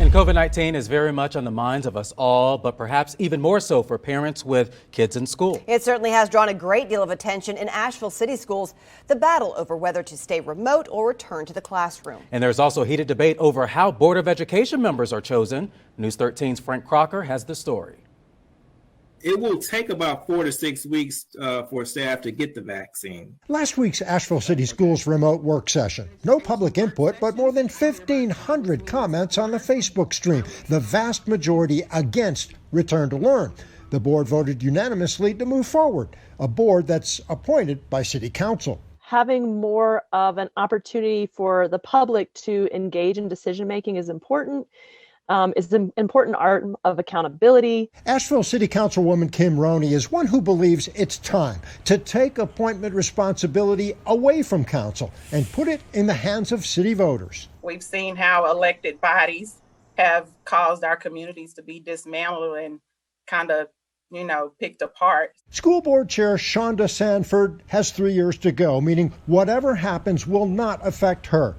And COVID-19 is very much on the minds of us all, but perhaps even more so for parents with kids in school. It certainly has drawn a great deal of attention in Asheville City Schools, the battle over whether to stay remote or return to the classroom. And there's also heated debate over how Board of Education members are chosen. News 13's Frank Crocker has the story. It will take about 4 to 6 weeks for staff to get the vaccine. Last week's Asheville City Schools remote work session. No public input, but more than 1,500 comments on the Facebook stream, the vast majority against return to learn. The board voted unanimously to move forward, a board that's appointed by City Council. Having more of an opportunity for the public to engage in decision-making is important. Is an important arm of accountability. Asheville City Councilwoman Kim Roney is one who believes it's time to take appointment responsibility away from council and put it in the hands of city voters. We've seen how elected bodies have caused our communities to be dismantled and kind of, picked apart. School Board Chair Shonda Sanford has 3 years to go, meaning whatever happens will not affect her.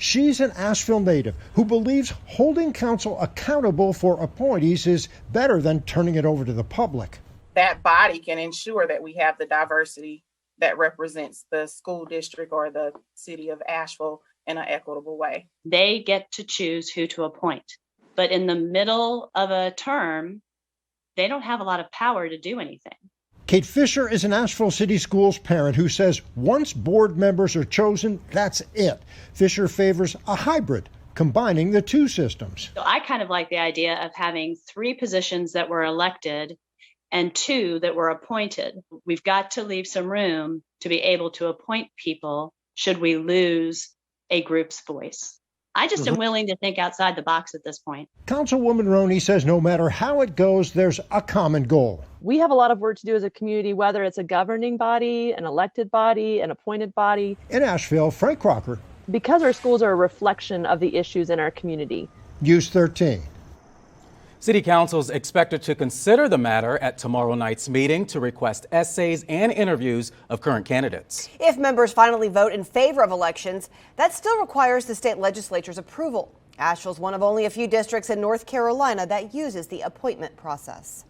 She's an Asheville native who believes holding council accountable for appointees is better than turning it over to the public. That body can ensure that we have the diversity that represents the school district or the city of Asheville in an equitable way. They get to choose who to appoint. But in the middle of a term, they don't have a lot of power to do anything. Kate Fisher is an Asheville City Schools parent who says once board members are chosen, that's it. Fisher favors a hybrid, combining the two systems. So I kind of like the idea of having 3 positions that were elected and 2 that were appointed. We've got to leave some room to be able to appoint people should we lose a group's voice. I just am willing to think outside the box at this point. Councilwoman Roney says no matter how it goes, there's a common goal. We have a lot of work to do as a community, whether it's a governing body, an elected body, an appointed body. In Asheville, Frank Crocker. Because our schools are a reflection of the issues in our community. News 13. City Council is expected to consider the matter at tomorrow night's meeting to request essays and interviews of current candidates. If members finally vote in favor of elections, that still requires the state legislature's approval. Asheville's one of only a few districts in North Carolina that uses the appointment process.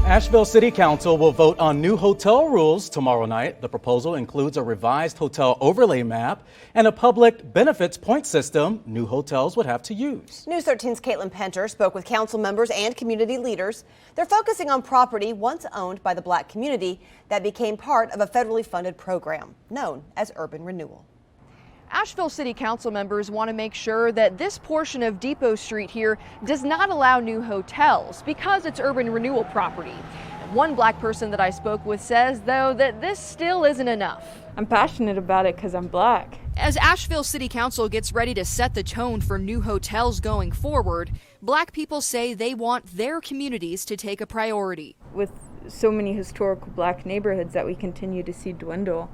Asheville City Council will vote on new hotel rules tomorrow night. The proposal includes a revised hotel overlay map and a public benefits point system new hotels would have to use. News 13's Caitlin Penter spoke with council members and community leaders. They're focusing on property once owned by the Black community that became part of a federally funded program known as urban renewal. Asheville City Council members want to make sure that this portion of Depot Street here does not allow new hotels because it's urban renewal property. One Black person that I spoke with says, though, that this still isn't enough. I'm passionate about it because I'm Black. As Asheville City Council gets ready to set the tone for new hotels going forward, Black people say they want their communities to take a priority. With so many historical Black neighborhoods that we continue to see dwindle,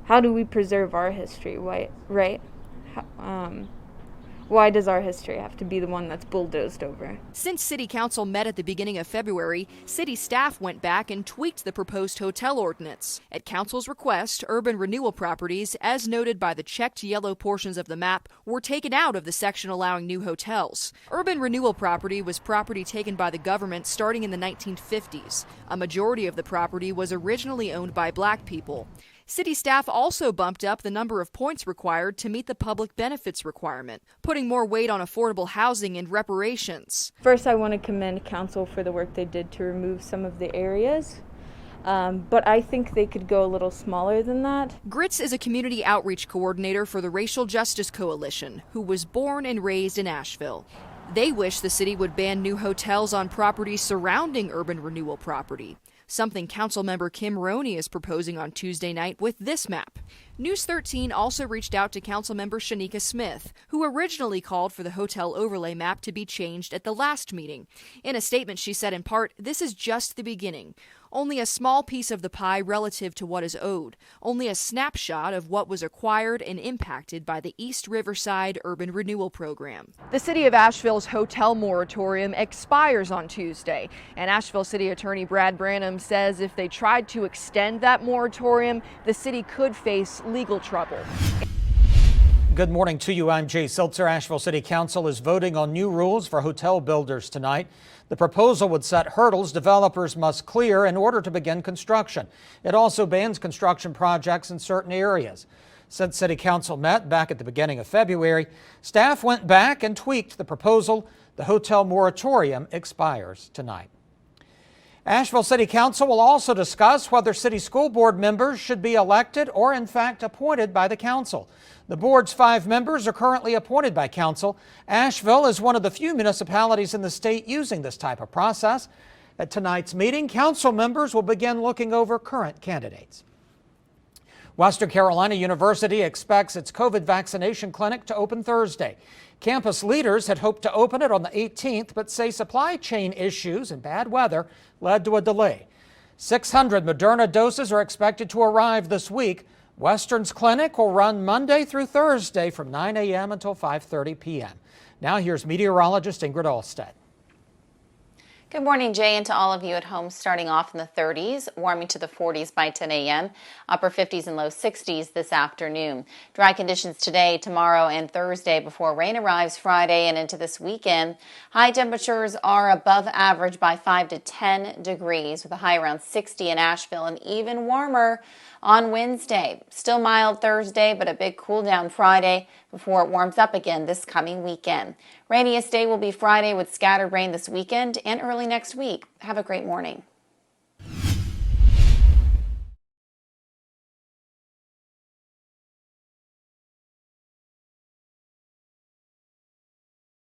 how do we preserve our history? Why, right? Why does our history have to be the one that's bulldozed over? Since City Council met at the beginning of February, city staff went back and tweaked the proposed hotel ordinance. At Council's request, urban renewal properties, as noted by the checked yellow portions of the map, were taken out of the section allowing new hotels. Urban renewal property was property taken by the government starting in the 1950s. A majority of the property was originally owned by Black people. City staff also bumped up the number of points required to meet the public benefits requirement, putting more weight on affordable housing and reparations. First, I want to commend council for the work they did to remove some of the areas, but I think they could go a little smaller than that. Gritz is a community outreach coordinator for the Racial Justice Coalition, who was born and raised in Asheville. They wish the city would ban new hotels on properties surrounding urban renewal property, something Councilmember Kim Roney is proposing on Tuesday night with this map. News 13 also reached out to Councilmember Shanika Smith, who originally called for the hotel overlay map to be changed at the last meeting. In a statement, she said in part, "This is just the beginning. Only a small piece of the pie relative to what is owed. Only a snapshot of what was acquired and impacted by the East Riverside Urban Renewal Program." The City of Asheville's hotel moratorium expires on Tuesday, and Asheville City Attorney Brad Branham says if they tried to extend that moratorium, the city could face legal trouble. Good morning to you. I'm Jay Seltzer. Asheville City Council is voting on new rules for hotel builders tonight. The proposal would set hurdles developers must clear in order to begin construction. It also bans construction projects in certain areas. Since City Council met back at the beginning of February, staff went back and tweaked the proposal. The hotel moratorium expires tonight. Asheville City Council will also discuss whether city school board members should be elected or in fact appointed by the council. The board's 5 members are currently appointed by council. Asheville is one of the few municipalities in the state using this type of process. At tonight's meeting, council members will begin looking over current candidates. Western Carolina University expects its COVID vaccination clinic to open Thursday. Campus leaders had hoped to open it on the 18th, but say supply chain issues and bad weather led to a delay. 600 Moderna doses are expected to arrive this week. Western's clinic will run Monday through Thursday from 9 a.m. until 5:30 p.m. Now here's meteorologist Ingrid Alstead. Good morning, Jay, and to all of you at home. Starting off in the 30s, warming to the 40s by 10 a.m., upper 50s and low 60s this afternoon. Dry conditions today, tomorrow, and Thursday before rain arrives Friday and into this weekend. High temperatures are above average by 5 to 10 degrees with a high around 60 in Asheville and even warmer on Wednesday. Still mild Thursday, but a big cool down Friday before it warms up again this coming weekend. Rainiest day will be Friday with scattered rain this weekend and early next week. Have a great morning.